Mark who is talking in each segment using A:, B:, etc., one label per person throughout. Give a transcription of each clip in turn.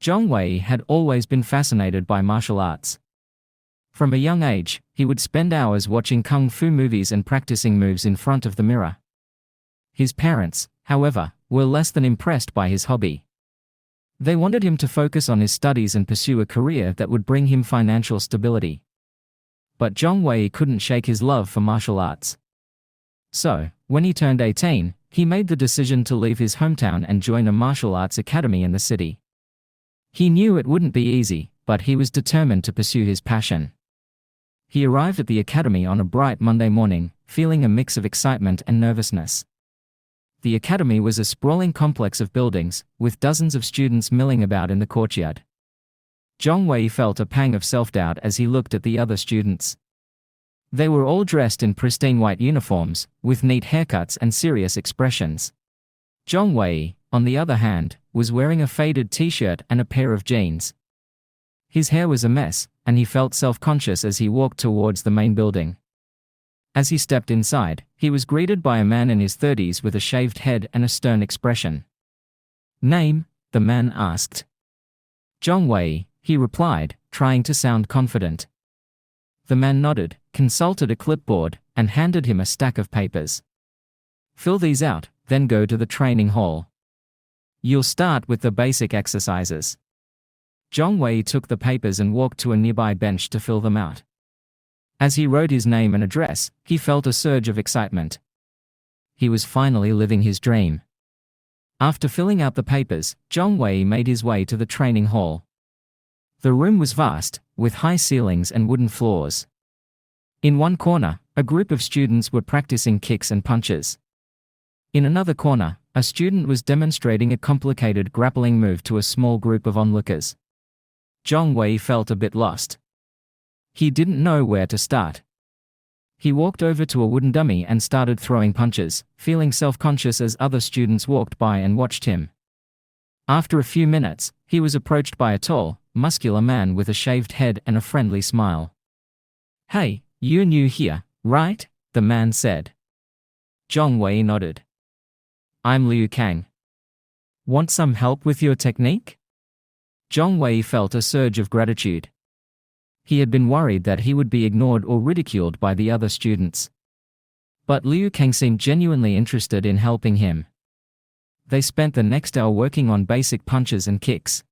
A: Zhang Wei had always been fascinated by martial arts. From a young age, he would spend hours watching kung fu movies and practicing moves in front of the mirror. His parents, however, were less than impressed by his hobby. They wanted him to focus on his studies and pursue a career that would bring him financial stability. But Zhang Wei couldn't shake his love for martial arts. So, when he turned 18, he made the decision to leave his hometown and join a martial arts academy in the city. He knew it wouldn't be easy, but he was determined to pursue his passion. He arrived at the academy on a bright Monday morning, feeling a mix of excitement and nervousness. The academy was a sprawling complex of buildings, with dozens of students milling about in the courtyard. Zhang Wei felt a pang of self-doubt as he looked at the other students. They were all dressed in pristine white uniforms, with neat haircuts and serious expressions. Zhang Wei, on the other hand, was wearing a faded t-shirt and a pair of jeans. His hair was a mess, and he felt self-conscious as he walked towards the main building. As he stepped inside, he was greeted by a man in his 30s with a shaved head and a stern expression. "Name?" the man asked. "Zhang Wei," he replied, trying to sound confident. The man nodded, consulted a clipboard, and handed him a stack of papers. "Fill these out, then go to the training hall. You'll start with the basic exercises." Zhang Wei took the papers and walked to a nearby bench to fill them out. As he wrote his name and address, he felt a surge of excitement. He was finally living his dream. After filling out the papers, Zhang Wei made his way to the training hall. The room was vast, with high ceilings and wooden floors. In one corner, a group of students were practicing kicks and punches. In another corner, a student was demonstrating a complicated grappling move to a small group of onlookers. Zhang Wei felt a bit lost. He didn't know where to start. He walked over to a wooden dummy and started throwing punches, feeling self-conscious as other students walked by and watched him. After a few minutes, he was approached by a tall, muscular man with a shaved head and a friendly smile. "Hey, you're new here, right?" the man said. Zhang Wei nodded. "I'm Liu Kang. Want some help with your technique?" Zhang Wei felt a surge of gratitude. He had been worried that he would be ignored or ridiculed by the other students. But Liu Kang seemed genuinely interested in helping him. They spent the next hour working on basic punches and kicks.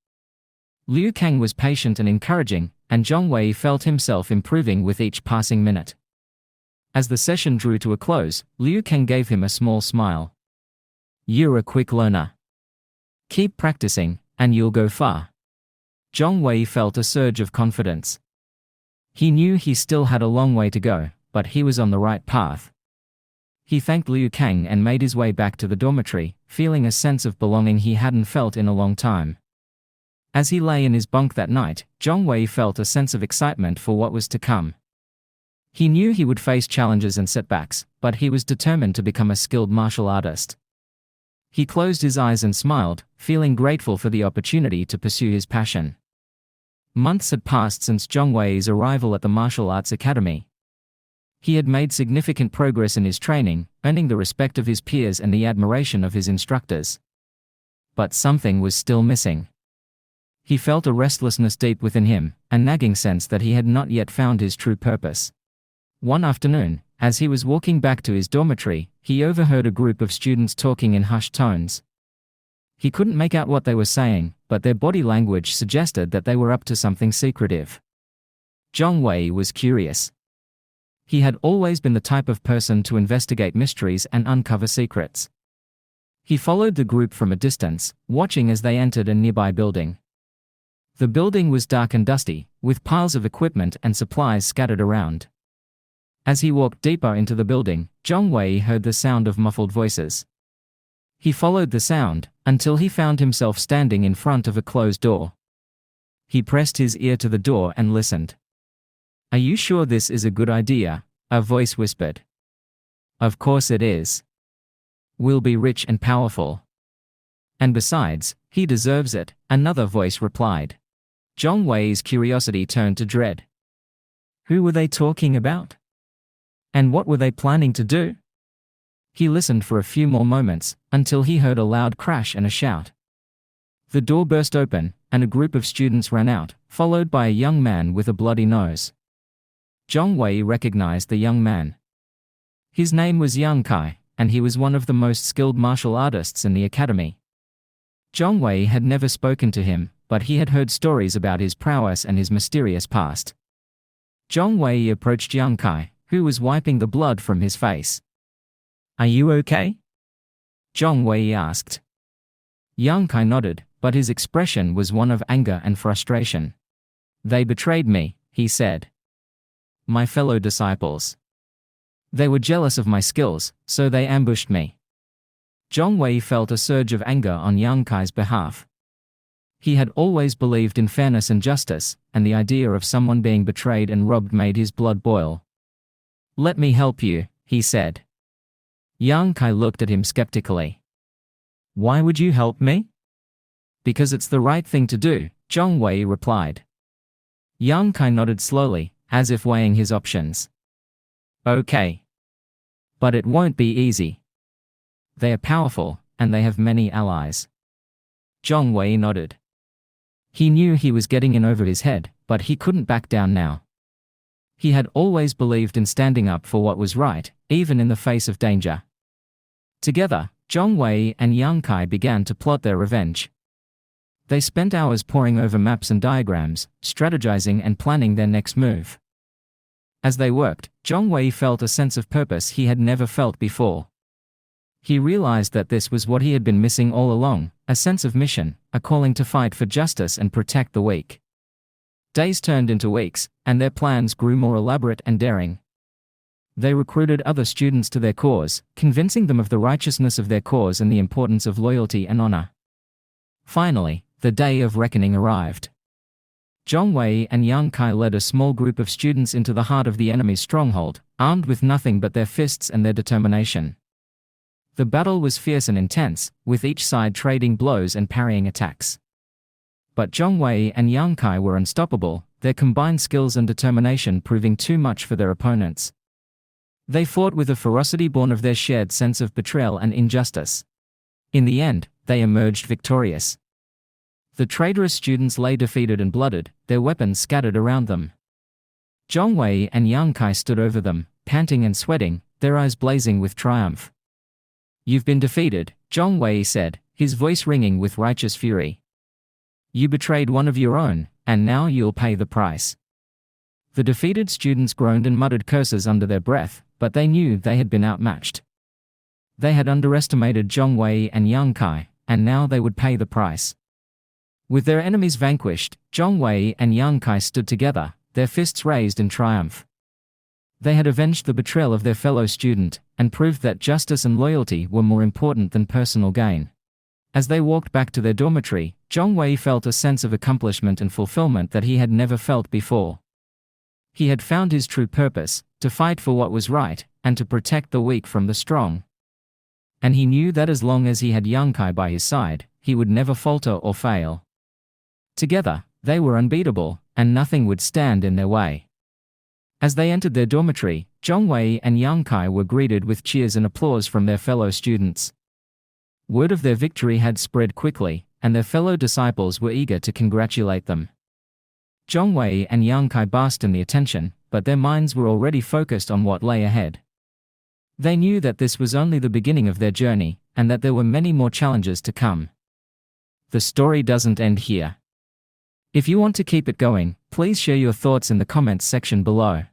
A: Liu Kang was patient and encouraging, and Zhang Wei felt himself improving with each passing minute. As the session drew to a close, Liu Kang gave him a small smile. "You're a quick learner. Keep practicing, and you'll go far." Zhang Wei felt a surge of confidence. He knew he still had a long way to go, but he was on the right path. He thanked Liu Kang and made his way back to the dormitory, feeling a sense of belonging he hadn't felt in a long time. As he lay in his bunk that night, Zhang Wei felt a sense of excitement for what was to come. He knew he would face challenges and setbacks, but he was determined to become a skilled martial artist. He closed his eyes and smiled, feeling grateful for the opportunity to pursue his passion. Months had passed since Zhang Wei's arrival at the martial arts academy. He had made significant progress in his training, earning the respect of his peers and the admiration of his instructors. But something was still missing. He felt a restlessness deep within him, a nagging sense that he had not yet found his true purpose. One afternoon, as he was walking back to his dormitory, he overheard a group of students talking in hushed tones. He couldn't make out what they were saying, but their body language suggested that they were up to something secretive. Zhang Wei was curious. He had always been the type of person to investigate mysteries and uncover secrets. He followed the group from a distance, watching as they entered a nearby building. The building was dark and dusty, with piles of equipment and supplies scattered around. As he walked deeper into the building, Zhang Wei heard the sound of muffled voices. He followed the sound, until he found himself standing in front of a closed door. He pressed his ear to the door and listened. "Are you sure this is a good idea?" a voice whispered. "Of course it is. We'll be rich and powerful. And besides, he deserves it," another voice replied. Zhang Wei's curiosity turned to dread. Who were they talking about? And what were they planning to do? He listened for a few more moments, until he heard a loud crash and a shout. The door burst open, and a group of students ran out, followed by a young man with a bloody nose. Zhang Wei recognized the young man. His name was Yang Kai, and he was one of the most skilled martial artists in the academy. Zhang Wei had never spoken to him, but he had heard stories about his prowess and his mysterious past. Zhang Wei approached Yang Kai, who was wiping the blood from his face. "Are you okay?" Zhang Wei asked. Yang Kai nodded, but his expression was one of anger and frustration. "They betrayed me," he said. "My fellow disciples. They were jealous of my skills, so they ambushed me." Zhang Wei felt a surge of anger on Yang Kai's behalf. He had always believed in fairness and justice, and the idea of someone being betrayed and robbed made his blood boil. "Let me help you," he said. Yang Kai looked at him skeptically. "Why would you help me?" "Because it's the right thing to do," Zhang Wei replied. Yang Kai nodded slowly, as if weighing his options. "Okay. But it won't be easy. They are powerful, and they have many allies." Zhang Wei nodded. He knew he was getting in over his head, but he couldn't back down now. He had always believed in standing up for what was right, even in the face of danger. Together, Zhang Wei and Yang Kai began to plot their revenge. They spent hours poring over maps and diagrams, strategizing and planning their next move. As they worked, Zhang Wei felt a sense of purpose he had never felt before. He realized that this was what he had been missing all along, a sense of mission, a calling to fight for justice and protect the weak. Days turned into weeks, and their plans grew more elaborate and daring. They recruited other students to their cause, convincing them of the righteousness of their cause and the importance of loyalty and honor. Finally, the day of reckoning arrived. Zhang Wei and Yang Kai led a small group of students into the heart of the enemy's stronghold, armed with nothing but their fists and their determination. The battle was fierce and intense, with each side trading blows and parrying attacks. But Zhang Wei and Yang Kai were unstoppable, their combined skills and determination proving too much for their opponents. They fought with a ferocity born of their shared sense of betrayal and injustice. In the end, they emerged victorious. The traitorous students lay defeated and blooded, their weapons scattered around them. Zhang Wei and Yang Kai stood over them, panting and sweating, their eyes blazing with triumph. "You've been defeated," Zhang Wei said, his voice ringing with righteous fury. "You betrayed one of your own, and now you'll pay the price." The defeated students groaned and muttered curses under their breath, but they knew they had been outmatched. They had underestimated Zhang Wei and Yang Kai, and now they would pay the price. With their enemies vanquished, Zhang Wei and Yang Kai stood together, their fists raised in triumph. They had avenged the betrayal of their fellow student, and proved that justice and loyalty were more important than personal gain. As they walked back to their dormitory, Zhang Wei felt a sense of accomplishment and fulfillment that he had never felt before. He had found his true purpose, to fight for what was right, and to protect the weak from the strong. And he knew that as long as he had Yang Kai by his side, he would never falter or fail. Together, they were unbeatable, and nothing would stand in their way. As they entered their dormitory, Zhang Wei and Yang Kai were greeted with cheers and applause from their fellow students. Word of their victory had spread quickly, and their fellow disciples were eager to congratulate them. Zhang Wei and Yang Kai basked in the attention, but their minds were already focused on what lay ahead. They knew that this was only the beginning of their journey, and that there were many more challenges to come. The story doesn't end here. If you want to keep it going, please share your thoughts in the comments section below.